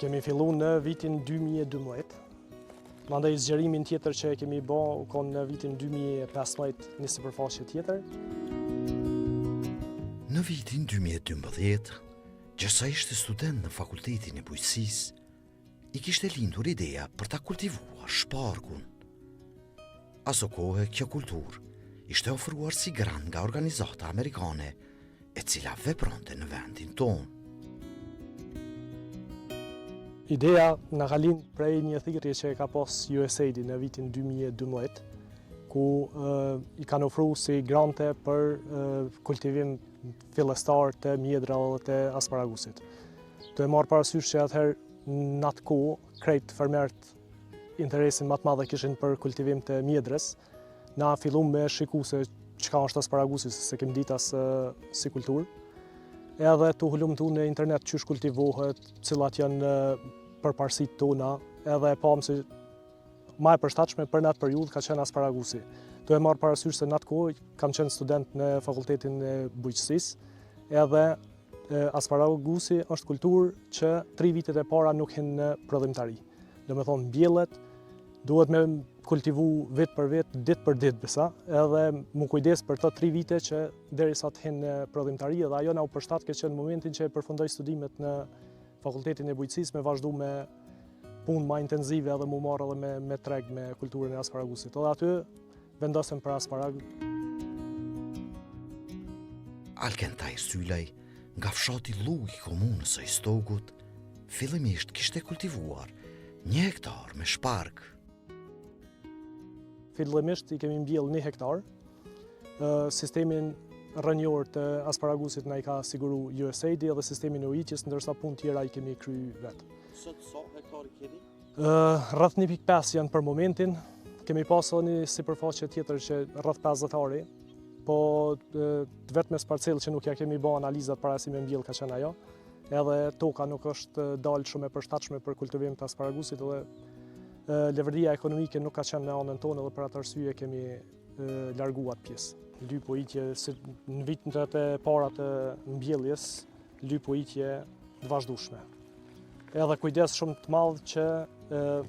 Kemi fillu në vitin 2012. Mandej zgjerimin tjetër që kemi bë kon në vitin 2015 një sipërfaqe tjetër. Në vitin 2012, gjësa ishte student në Fakultetin e Bujqësisë, i kishte lindur ideja për ta kultivuar shpargun. Aso kohë kjo kulturë ishte ofruar si grant nga organizata amerikane, e cila vepronte në vendin tonë. Ideja na ka lind prej një thirrje që e ka pas USAID në vitin 2012, ku i kanë ofruar si grante për kultivim fillestar të mjedrave të asparagusit. Të e marrë parasysh që atëherë në atë kohë krejt fermerët interesin më të madh kishin për kultivim të mjedrës. Na fillum me shiku se çka është asparagusi, se kemi ditë as si kulturë. Edhe të hulumtu në internet çysh kultivohet, cilat janë përparësitë tona, edhe e pam se më e përshtatshme për në atë periudhë ka qenë asparagusi. Të e marrë parasysh se në atë kohë kam qenë student në Fakultetin e Bujqësisë, edhe asparagusi është kulturë që 3 vitet e para nuk hin në prodhimtari. Do me thonë mbjellet, duhet me kultivu vit për vit, ditë për ditë besa, edhe mu kujdes për të 3 vite që derisa të hin në prodhimtari, dhe ajo na u përshtat që në momentin që e përfundoj studimet në Fakultetin e Bujqësisë me vazhdu me punë më intenzive edhe mu marrë edhe me treg me kulturën e asparagusit. Edhe aty vendosem për asparag. Alkentaj Sylaj, nga fshati Lluj i komunës së Stogut, fillimisht kishte kultivuar 1 hektar me shparg. Fillimisht i kemi mbjell 1 hektar. Sistemin rrënjor të asparagusit na i ka siguru USAID dhe sistemin e ujitjes, ndërsa punë tjera i kemi kry vetë. Sot sa hektari keni? Rreth 1.5 janë për momentin. Kemi pasur një sipërfaqe tjetër që rreth 50 ari, po vetëm parcelë që nuk ja kemi bë analizat para si me mbjell ka qenë ajo. Edhe toka nuk është dalë shumë e përshtatshme për kultivim të asparagusit, dhe levërdia ekonomike nuk ka qenë në anën tonë, dhe për atë arsye kemi larguar pjesë. Lypojitje në vitet e para të mbjelljes, lypojitje të vazhdueshme. Edhe kujdes shumë të madh që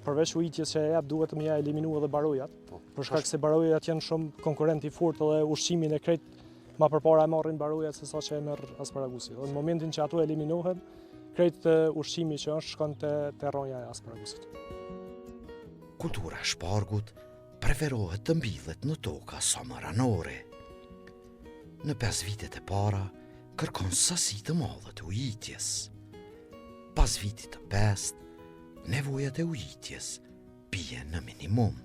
përveç ujitjes që e jep duhet të më ja eliminu edhe barojat, për shkak se barojat janë shumë konkurrent i fortë dhe ushqimin e krejt ma përpara e marrin barojat se sa që e merr asparagusi. Dhe në momentin që ato eliminohen, krejt ushqimi që është shkon te rronja e asparagusit. Kultura e shpargut preferohet të mbillet në toka somaranore. Në 5 vitet e para, kërkon sasi të madhe të ujitjes. Pas vitit të 5, nevojat e ujitjes bie në minimum.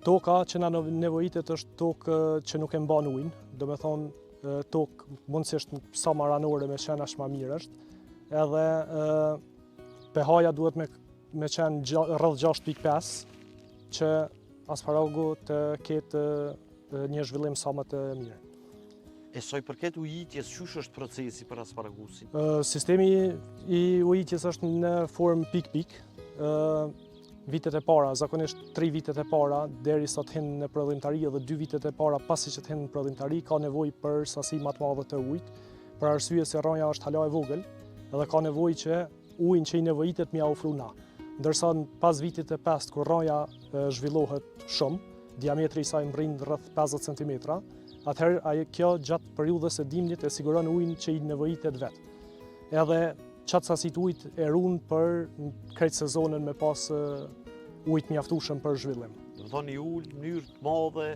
Toka që na nevojitet është tokë që nuk e mban ujin, do me thonë tokë mundësisht sa maranore me qenë ashtë ma mirë është, edhe pH-ja duhet me qenë rreth 6.5 që asparagu të ketë një zhvillim sa më të mirë. E saj përket ujitjes, çush është procesi për asparagusin? Sistemi i ujitjes është në formë pik-pik. Vitet e para, zakonisht 3 vitet e para, derisa të hinë në prodhimtari, dhe 2 vitet e para pasi që të hinë në prodhimtari, ka nevojë për sasi më të madhe të ujit, për arsye se rronja është hala e vogël, edhe ka nevojë që ujin që i nevojitet m'ia ofru na. Ndërsa pas vitit e 5, kur rronja zhvillohet shumë, diametri i saj mbrin rreth 50 cm, atëherë kjo gjatë periudhës së dimnit e siguron ujin që i nevojitet vetë. Edhe qatë sasit ujt e runë për krejt sezonën me pas ujt mjaftueshëm për zhvillim. Do të thonë i ul në mënyrë të madhe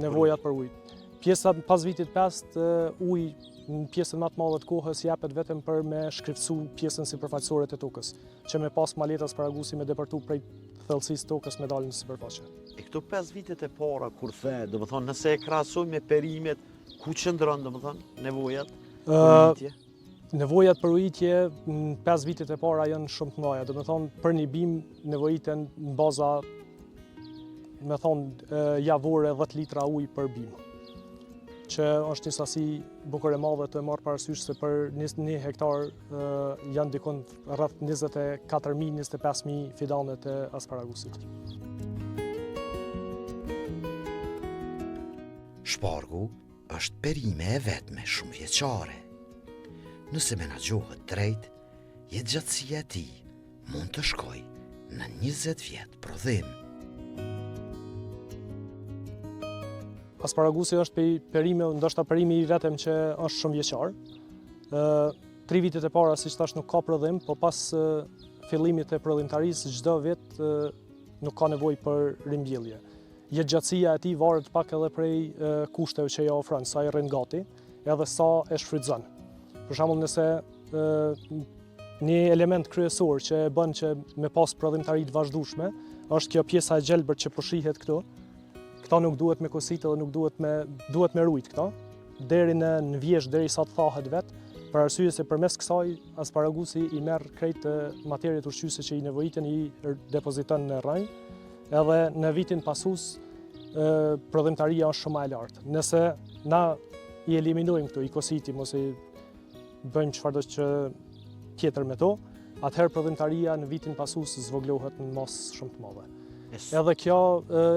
nevojat për ujt. Pjesa pas vitit 5, uji në pjesën më të madhe të kohës japet vetëm për me shkripsu pjesën sipërfaqësore të tokës, që me pas maleta asparagusi me depërtu prej thellësisë tokës me dalë në sipërfaqe. E këto 5 vitet e para kur the, do të thonë nëse e krahasoj me perimet, ku qëndron do të thonë nevojat për ujitje? Nevojat për ujitje në 5 vitet e para janë shumë të mëdha. Do të thonë për një bim nevojiten në baza, me thonë javore 10 litra ujë për bim, që është një sasi bukur e madhe të marrë parasysh se për 1 hektar janë dikon rreth 24.000-25.000 fidane të asparagusit. Shpargu është perime e vetme shumë vjeçare. Nëse menaxhohet drejt, jetëgjatësia e tij mund të shkojë në 20 vjet prodhim. Asparagusi është perimi, ndoshta perimi i vetëm që është shumë vjeçar. 3 vitet e para, siç thash, nuk ka prodhim, po pas fillimit të prodhimtarisë çdo vit nuk ka nevojë për rimbjellje. Jetëgjatësia e tij varet pak edhe prej kushteve që ja ofron, sa i rrin gati, edhe sa e shfrytëzon. Për shembull, nëse një element kryesor që e bën që me pas prodhimtari të vazhdueshme është kjo pjesa e gjelbërt që po shihet këtu. Këta nuk duhet me kositë dhe nuk duhet me rujt këta, deri në vjesh, deri sa të thahet vetë, për arsye se përmes kësaj asparagusi i merr krejt materiet ushqyese që i nevojiten i depoziton në rrënjë, edhe në vitin pasus prodhimtaria është shumë më e lartë. Nëse na i eliminojmë këto, i kositim ose i bëjmë çfarëdo që tjetër me to, atëherë prodhimtaria në vitin pasus zvoglohet në masë shumë të madhe. Edhe kjo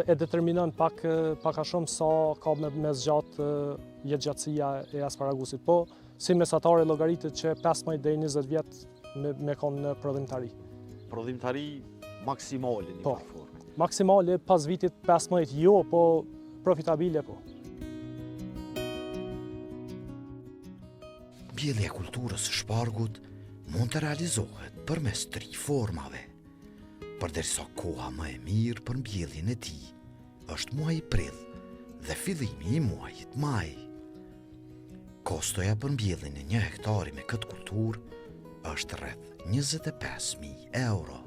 e determinon pak a shumë sa ka me zgjat jetëgjatësia e asparagusit. Po, si mesatare llogaritet që 15 deri 20 vjet me konë në prodhimtari. Prodhimtari maksimale një forme. Maksimale pas vitit 15 jo, po profitabile po. Mbjellja e kulturës së shpargut mund të realizohet përmes 3 formave. Përderisa koha më e mirë për mbjelljen e tij është muaji prill dhe fillimi i muajit maj. Kostoja për mbjelljen e 1 hektari me këtë kulturë është rreth 25.000 euro.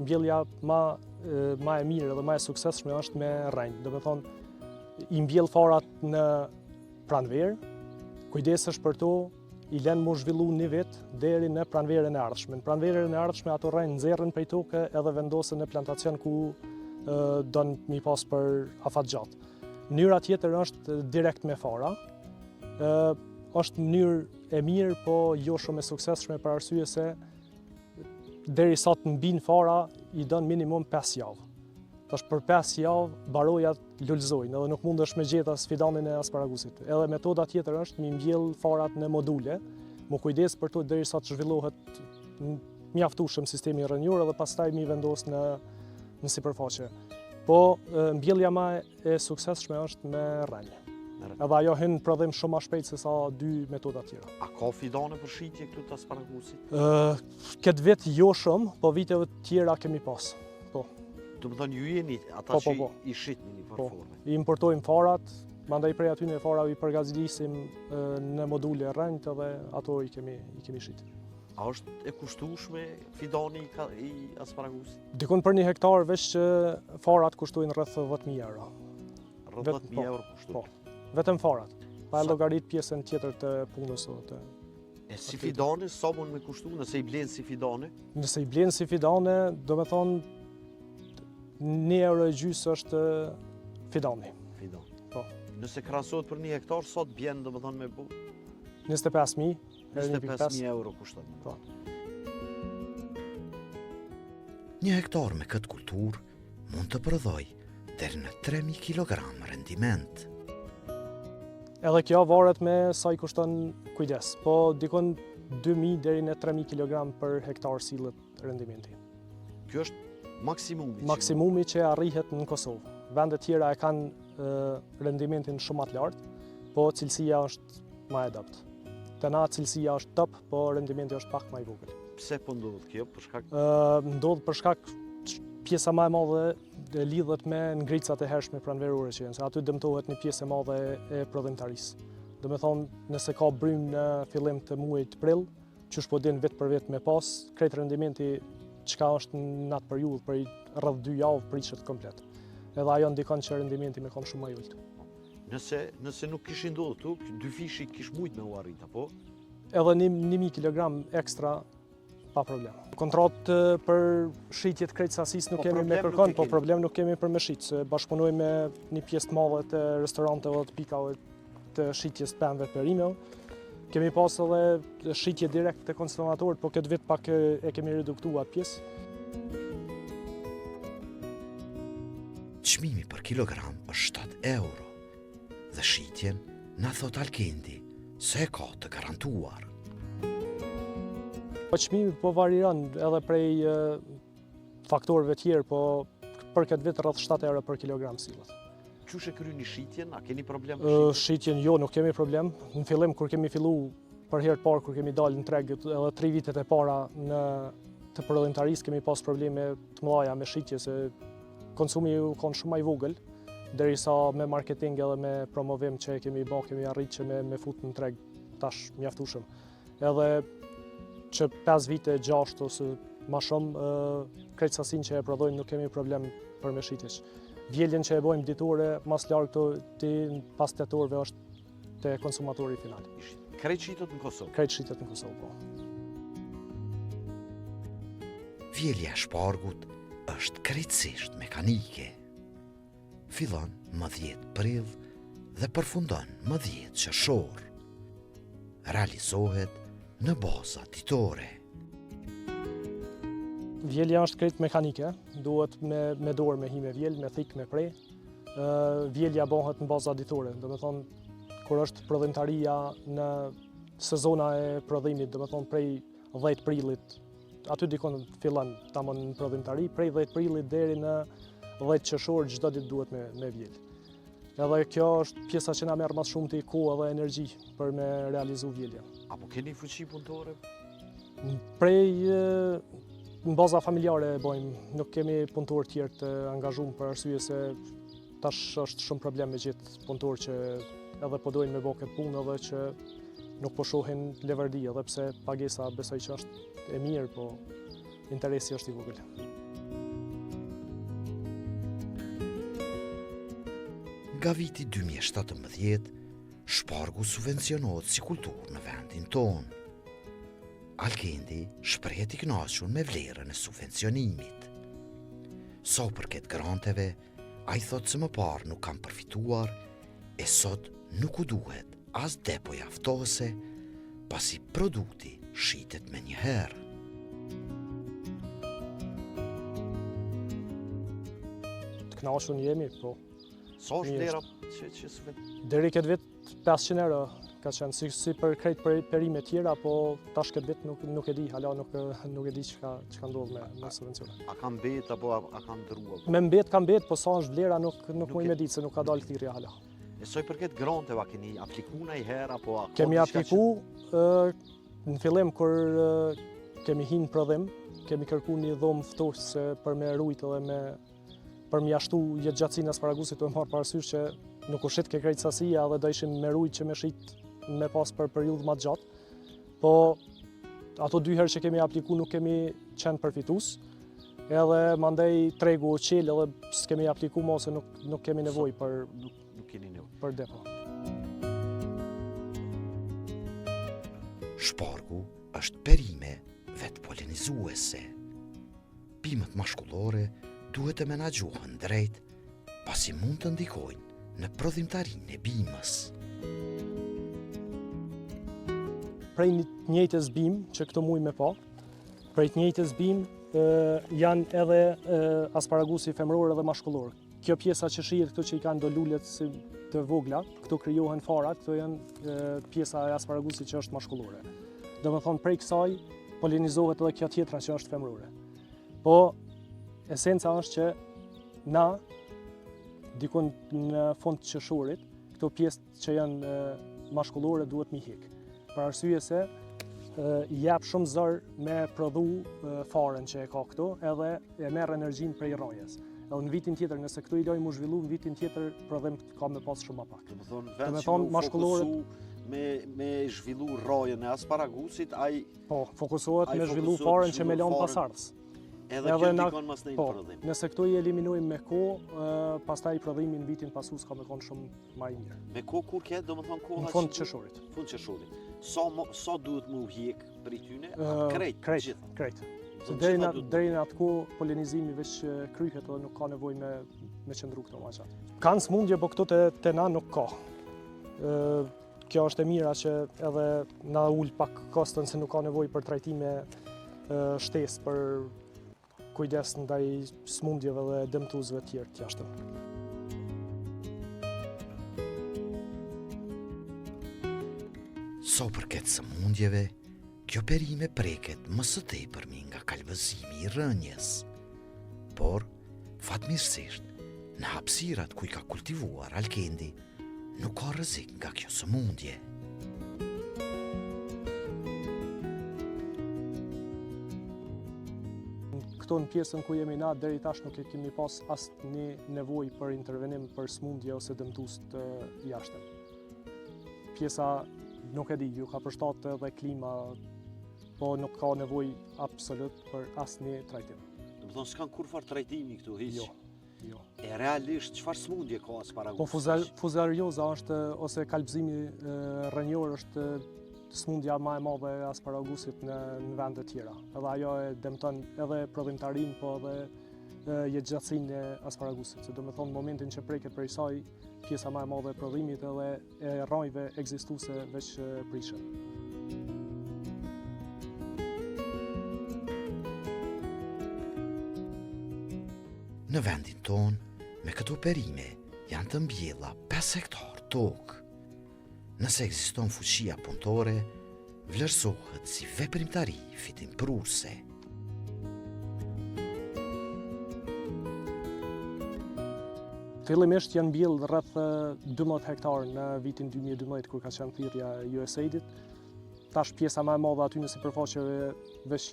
Mbjellja ma e mirë dhe ma e suksesshme është me rrënjë. Do të thonë, i mbjell farat në pranverë, kujdesesh për to, i lënë mu zhvillu një vit deri në pranverën e ardhshme. Në pranverën e ardhshme ato rrënjë nxerren prej toke edhe vendosen në plantacion ku don mi pas për afat gjatë. Mënyra tjetër është direkt me fara. Është mënyrë e mirë, po jo shumë e suksesshme për arsye se derisa të mbin fara i don minimum 5 javë. Tash për 5 javë barojat lulëzojnë edhe nuk mundesh me gjetë sfidanin e asparagusit. Edhe metoda tjetër është mi mbjell farat në module, mu kujdes për to derisa të zhvillohet mjaftueshëm sistemi rrënjor edhe pastaj mi vendos në sipërfaqe. Po mbjellja më e suksesshme është me rrënjë. Edhe ajo hyn prodhim shumë më shpejt se sa 2 metoda tjera. A ka fidane për shitje këtu të asparagusit? Këtë vit jo shumë, po viteve tjera kemi pas. Do të thonë ju jeni ata që i shitni një forme. I importojmë farat, mandej prej aty në fara i përgazilisim në module rrënjt edhe ato i kemi shit. A është e kushtueshme fidani i asparagusit? Dikon për 1 hektar veç që farat kushtojnë rreth 10.000 euro. Rreth 10.000 euro kushtojnë? Po, vetëm farat. Pa e llogarit pjesën tjetër të punës ose E si fidane, sa mund me kushtu nëse i blen si fidane? Nëse i blen si fidane, do me thonë 1,5 euro është fidani. Fidani. Po. Nëse krahasohet për 1 hektar, sa të bjen, do të thonë me bu? 25.000. 25.000 euro kushton. Po. 1 hektar me këtë kulturë mund të prodhoj deri në 3.000 kg rendiment. Edhe kjo varet me sa i kushton kujdes, po dikon 2.000 deri në 3.000 kg për hektar sillet rendimenti. Kjo është maksimumi? Maksimumi që arrihet në Kosovë. Vendet tjera e kanë rendimentin shumë më të lartë, po cilësia është më e dobët. Te na cilësia është top, po rendimenti është pak më i vogël. Pse po ndodh kjo? Për shkak? Ndodh për shkak pjesa më e madhe lidhet me ngricat e hershme pranverore që janë, se aty dëmtohet një pjesë e madhe e prodhimtarisë. Do me thonë, nëse ka brym në fillim të muajit prill, qysh po din vit për vit me pas, krejt rendimenti çka është në atë periudhë për rreth 2 javë prishet komplet. Edhe ajo ndikon që rendimenti me kom shumë më i ulët. Nëse nuk kishin ndodhur këtu, 2 fishi kish mujt me u arrit apo? Edhe 1.000 kg ekstra pa problem. Kontratë për shitjet krejt sasisë nuk kemi me kërkon, po problem nuk kemi për me shit, se bashkëpunojmë me një pjesë të madhe të restoranteve dhe të pikave të shitjes pemëve perime. Kemi pas edhe shitje direkt të konsumatorët, po këtë vit pak e kemi reduktuar pjesë. Çmimi për kilogram është 7 euro dhe shitjen na thot Alkendi se e ka të garantuar. Çmimi po varion edhe prej faktorëve tjerë, po për këtë vit rreth 7 euro për kilogram sillet. Qysh e kryeni shitjen? A keni problem me shitjen? Shitjen jo, nuk kemi problem. Në fillim kur kemi fillu për herë të parë kur kemi dalë në treg, edhe 3 vitet e para të prodhimtarisë kemi pas probleme të mëdha me shitje, se konsumi u kon shumë më i vogël, derisa me marketing edhe me promovim që kemi arrit që me fut në treg tash mjaftueshëm. Edhe që 5 vite, 6 ose ma shumë, krejt sasinë që e prodhojmë nuk kemi problem për me shitjes. Vjeljen që e bojmë ditore, mas larg pas 8 orëve është te konsumatori final. Krejt shitet në Kosovë? Krejt shitet në Kosovë, po. Vjelja e shpargut është krejtësisht mekanike. Fillon më 10 prill dhe përfundon më 10 qershor. Realizohet në baza ditore. Vjelja është krejt mekanike, duhet me dorë me hi me vjel, me thik, me prej. Vjelja bëhet në baza ditore, do me thonë, kur është prodhimtaria në sezona e prodhimit, do me thonë prej 10 prillit, aty dikon fillon tamam në prodhimtari, prej 10 prillit deri në 10 qershor çdo ditë duhet me vjel. Edhe kjo është pjesa që na merr më shumë të kohë dhe energji për me realizu vjeljen. Apo keni fuqi punëtore? Në baza familjare e bojmë, nuk kemi punëtor tjerë të angazhuar për arsye se tash është shumë problem me gjithë punëtor që edhe po dojnë me bë këtë punë edhe që nuk po shohin levardi, edhe pse pagesa besoj që është e mirë, po interesi është i vogël. Nga viti 2017, shpargu subvencionohet si kulturë në vendin tonë. Alkendi shprehet i kënaqur me vlerën e subvencionimit. Sa përket granteve, ai thotë se më parë nuk kam përfituar, e sot nuk u duhet as depo jaftose, pasi produkti shitet me një herë. Të kënaqur jemi, po. Sa është vlera që deri këtë vit 500 euro ka qenë si për krejt perime tjera, po tash këtë vit nuk e di, hala nuk e di çka ndodh me subvencione. A ka mbet apo a ka ndrua? Me mbet ka mbet, po sa është vlera nuk muj me ditë se nuk ka dalë thirrja hala. E soi përket granteve, a keni aplikuar një herë apo a kemi aplikuar në fillim kur kemi hinë prodhim, kemi kërkuar një dhomë ftohtëse për me rujt edhe për mjashtu jetëgjatësinë e asparagusit, të marrë parasysh që nuk u shit ke krejt sasia dhe do ishim me rujt që me shit me pas për periudhë më të gjatë. Po ato 2 herë që kemi aplikuar nuk kemi qenë përfitus, edhe mandej tregu u qel edhe s'kemi aplikuar ose nuk kemi nevojë për depo. Shpargu është perime vetë polinizuese. Bimët mashkullore duhet të menaxhohen drejt, pasi mund të ndikojnë në prodhimtarinë e bimës. Prej njëjtës bim që këto muj me pa, prej njëjtës bim janë edhe asparagusi femror edhe mashkullor. Kjo pjesa që shihet këto që i kanë do lulet të vogla, këto krijohen farat, këto janë pjesa e asparagusit që është mashkullore. Do me thonë prej kësaj polinizohet edhe kjo tjetra që është femrore. Po esenca është që na, dikon në fund të qershorit, këto pjesë që janë mashkullore duhet mi hik. Për arsye se i jep shumë zër me prodhu faren që e ka këto, edhe e merr energjinë prej rrojes. Edhe në vitin tjetër, nëse këto i lojmë u zhvillu, në vitin tjetër prodhim ka me pas shumë më pak. Do me thonë mashkullore me zhvillu rrojen e asparagusit, ai fokusohet me zhvillu faren që me lënë pasardhës. Edhe kjo ndikon mas në prodhim. Nëse këto i eliminojmë me kohë, pastaj prodhimi në vitin pasus ka me konë shumë më i mirë. Me kohë kur ke, do me thonë koha në fund të qershorit. Fund të qershorit. Sa duhet mu hjek për i tyne? Krejt. Deri në atë kohë polinizimi veç kryhet edhe nuk ka nevojë me qëndru këto ma qatë. Kanë smundje, po këto te na nuk ka. Kjo është e mira që edhe na ul pak kostën se nuk ka nevojë për trajtime shtesë për kujdes ndaj smundjeve dhe dëmtuesve të tjerë të jashtëm. Sa përket sëmundjeve, kjo perime preket më së tepërmi nga kalvëzimi i rënjes. Por, fatmirësisht, në hapësirat ku i ka kultivuar alkendi, nuk ka rrezik nga kjo sëmundje. Këto në pjesën ku jemi na, deri tash nuk e kemi pas asnjë nevojë për intervenim për smundje ose dëmtues të jashtëm. Pjesa nuk e di, ju ka përshtatë edhe klima, po nuk ka nevojë absolut për asnjë trajtim. Do të thonë s'kan kurfar trajtimi këtu hiç. Jo. E realisht çfarë smundje ka asparagusi? Po fuzarioza është ose kalbëzimi rrënjor është smundja më e madhe e asparagusit në vende të tjera. Edhe ajo e dëmton edhe prodhimtarinë, po edhe jetëgjatësinë e asparagusit. Se do të thonë në momentin që preket prej saj, pjesa më e madhe e prodhimit edhe e rrojve ekzistuese veç prishen. Në vendin tonë, me këto perime, janë të mbjella 5 hektar tokë. Nëse ekziston fuqia punëtore, vlerësohet si veprimtari fitimprurse. Fillimisht janë mbjell rreth 12 hektar në vitin 2012 kur ka qenë thirrja e USAID-it. Tash pjesa më e madhe aty në sipërfaqeve veç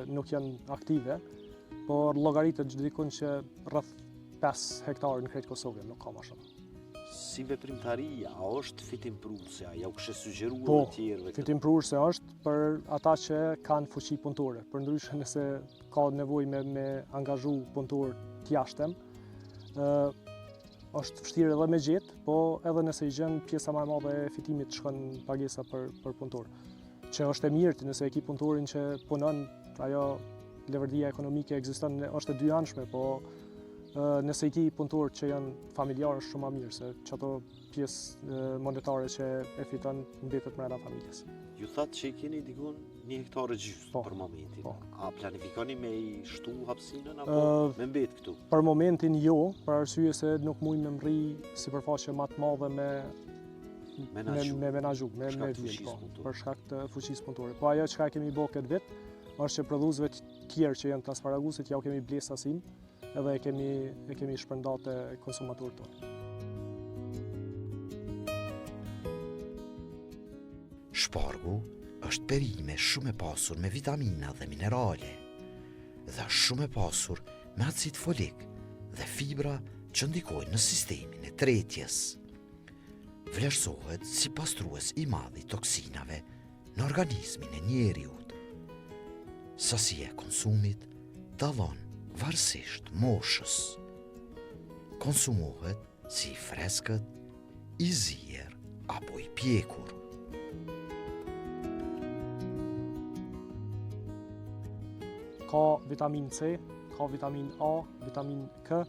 nuk janë aktive, por llogaritet dikun që rreth 5 hektar në krejt Kosovën, nuk ka më shumë. Si veprimtaria, a është fitimprurse, a ja u kështë sugjeruar Po, të tjerëve? fitimprurse është për ata që kanë fuqi punëtore. Përndryshe nëse ka nevojë me angazhu punëtor të jashtëm, është vështirë edhe me gjetë, po edhe nëse i gjen, pjesa më e madhe e fitimit shkon pagesa për punëtor. Që është e mirë nëse e ki punëtorin që punon, ajo levardia ekonomike ekziston, është e dyanshme, po nëse i ki punëtor që janë familjarë është shumë më mirë, se çato pjesë monetare që e fiton mbetet brenda familjes. Ju thatë që i keni dikun 1 hektar e gjysmë Po, për momentin. po. A planifikoni me i shtu hapësinën apo me mbet këtu? Për momentin jo, për arsye se nuk mujnë me mrri sipërfaqe më të madhe me menaxhu, me Për shkak të vjen, fuqisë po, punëtore. për shkak të fuqisë punëtore. Po ajo çka kemi bërë këtë vit, është që prodhuesve tjerë që janë të asparagusit, ja u kemi ble sasin, edhe e kemi shpërndarë te konsumatorët tonë. Shpargu është perime shumë e pasur me vitamina dhe minerale, dhe është shumë e pasur me acid folik dhe fibra që ndikojnë në sistemin e tretjes. Vlerësohet si pastrues i madh i toksinave në organizmin e njeriut. Sasia e konsumit dallon varësisht moshës. Konsumohet si i freskët, i zier apo i pjekur. Ka vitamin C, ka vitamin A, vitamin K,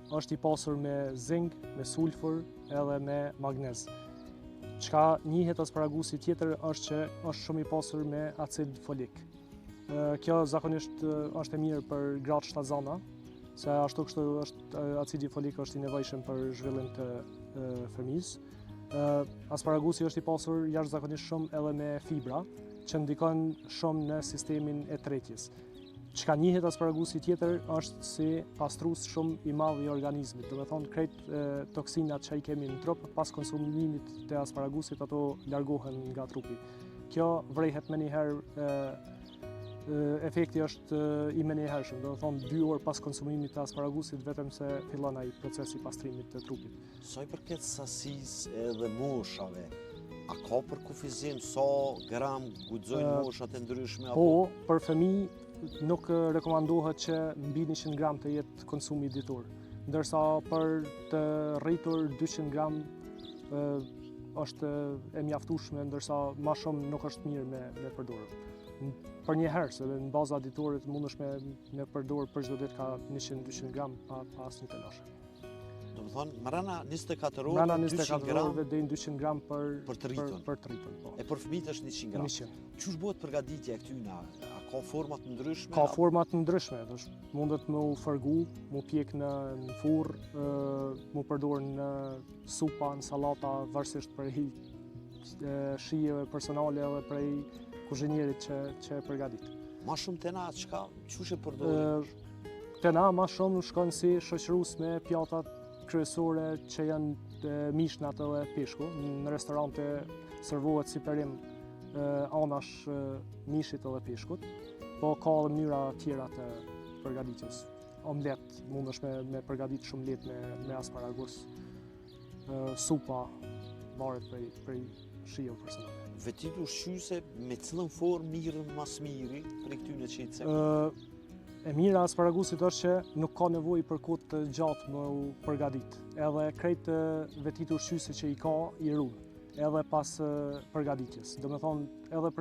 është i pasur me zing, me sulfur edhe me magnez. Çka njihet asparagusi tjetër është që është shumë i pasur me acid folik. Kjo zakonisht është e mirë për gratë shtazana, se ashtu kështu është acidi folik është i nevojshëm për zhvillim të fëmijës. Asparagusi është i pasur jashtëzakonisht shumë edhe me fibra, që ndikon shumë në sistemin e tretjes. Çka njihet asparagusi tjetër është si pastrues shumë i madh i organizmit. Do të thonë krejt toksinat që i kemi në trup pas konsumimit të asparagusit ato largohen nga trupi. Kjo vrehet menjëherë efekti është i menjëhershëm, do të thonë 2 orë pas konsumimit të asparagusit vetëm se fillon ai procesi pastrimit të trupit. Sa i përket sasisë edhe moshave, a ka për kufizim sa gram guxojnë moshat e ndryshme? Po, për fëmijë nuk rekomandohet që mbi 100 gram të jetë konsumi ditor, ndërsa për të rritur 200 gram është e mjaftueshme, ndërsa më shumë nuk është mirë me përdorur. Për një herë, se në baza ditore mundesh me përdorur për çdo ditë ka 100-200 gram pa asnjë telashe. Do të thonë, marrana 24 orë, Brana 200 24 gram orëve deri në 200 gram për të rritun. Për të rritun, po. E për fëmijët është 100 gram. 100. Çush bëhet përgatitja e këtyna? A ka forma të ndryshme? Ka forma të ndryshme, mundet me u fërgu, mu pjek në furrë, mu përdor në supa, në sallata, varësisht për shijeve personale edhe prej kuzhinierit që e përgatit. Ma shumë të na, çush e përdori? Të na ma shumë shkon si shoqërus me pjatat kryesore që janë mishnat edhe peshku. Në restorante servohet si perim anash mishit edhe peshkut, po ka edhe mënyra tjera të përgatitjes. Omlet mundesh me përgatit shumë lehtë me asparagus, supa varet prej shijeve personale. Vetit ushqyse me cilën formë mirën mas miri për këtyne qitse? E mira asparagusit është që nuk ka nevojë për kohë të gjatë me u përgatit. Edhe krejt vetit ushqyse që i ka i ruan, edhe pas përgatitjes. Do me thonë edhe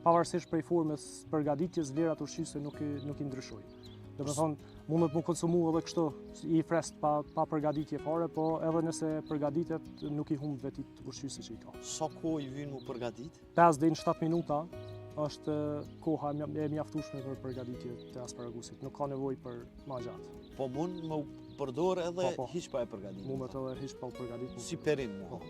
pavarësisht prej formës përgatitjes, vlerat ushqyse nuk i ndryshojnë. Do me thonë, mundet mu konsumu edhe kështu, i frest pa përgatitje fare, po edhe nëse përgatitet nuk i humb vetit ushqyse që i ka. Sa kohë i vjen mu përgatit? 5 deri në 7 minuta është koha e mjaftueshme për përgatitje të asparagusit. Nuk ka nevojë për ma gjatë. Po mund më përdor edhe Po. hiç pa e përgatit? Mundet edhe hiç pa u përgatit. Si perin mu?